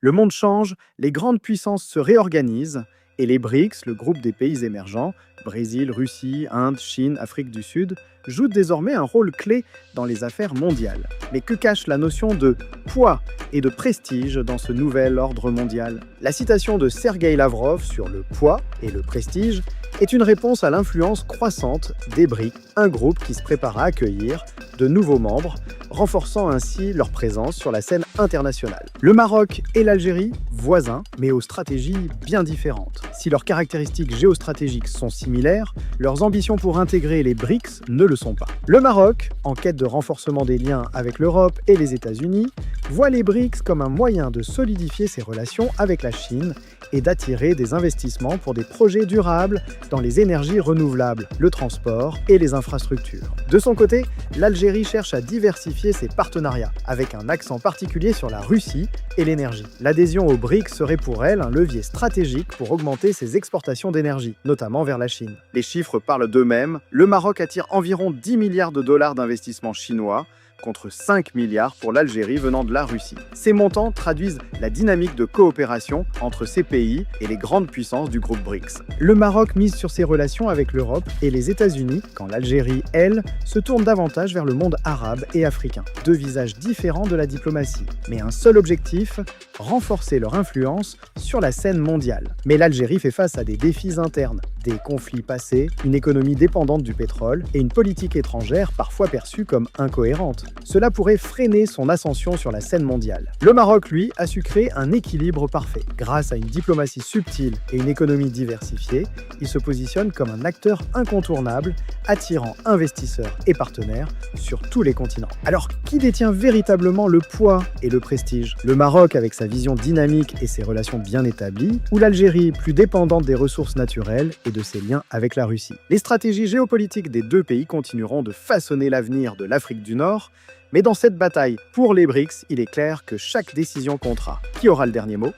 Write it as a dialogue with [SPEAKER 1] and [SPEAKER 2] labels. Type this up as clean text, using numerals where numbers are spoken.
[SPEAKER 1] Le monde change, les grandes puissances se réorganisent et les BRICS, le groupe des pays émergents, Brésil, Russie, Inde, Chine, Afrique du Sud, jouent désormais un rôle clé dans les affaires mondiales. Mais que cache la notion de poids et de prestige dans ce nouvel ordre mondial? La citation de Sergueï Lavrov sur le poids et le prestige est une réponse à l'influence croissante des BRICS, un groupe qui se prépare à accueillir de nouveaux membres, renforçant ainsi leur présence sur la scène internationale. Le Maroc et l'Algérie, voisins, mais aux stratégies bien différentes. Si leurs caractéristiques géostratégiques sont similaires, leurs ambitions pour intégrer les BRICS ne le sont pas. Le Maroc, en quête de renforcement des liens avec l'Europe et les États-Unis, voit les BRICS comme un moyen de solidifier ses relations avec la Chine et d'attirer des investissements pour des projets durables dans les énergies renouvelables, le transport et les infrastructures. De son côté, l'Algérie cherche à diversifier ses partenariats, avec un accent particulier sur la Russie et l'énergie. L'adhésion aux BRICS serait pour elle un levier stratégique pour augmenter ses exportations d'énergie, notamment vers la Chine. Les chiffres parlent d'eux-mêmes, le Maroc attire environ 10 milliards de dollars d'investissements chinois, contre 5 milliards pour l'Algérie venant de la Russie. Ces montants traduisent la dynamique de coopération entre ces pays et les grandes puissances du groupe BRICS. Le Maroc mise sur ses relations avec l'Europe et les États-Unis, quand l'Algérie, elle, se tourne davantage vers le monde arabe et africain. Deux visages différents de la diplomatie, mais un seul objectif, renforcer leur influence sur la scène mondiale. Mais l'Algérie fait face à des défis internes, des conflits passés, une économie dépendante du pétrole et une politique étrangère parfois perçue comme incohérente. Cela pourrait freiner son ascension sur la scène mondiale. Le Maroc, lui, a su créer un équilibre parfait. Grâce à une diplomatie subtile et une économie diversifiée, il se positionne comme un acteur incontournable, attirant investisseurs et partenaires sur tous les continents. Alors, qui détient véritablement le poids et le prestige? Le Maroc avec sa vision dynamique et ses relations bien établies, ou l'Algérie plus dépendante des ressources naturelles et de ses liens avec la Russie? Les stratégies géopolitiques des deux pays continueront de façonner l'avenir de l'Afrique du Nord, mais dans cette bataille pour les BRICS, il est clair que chaque décision comptera. Qui aura le dernier mot?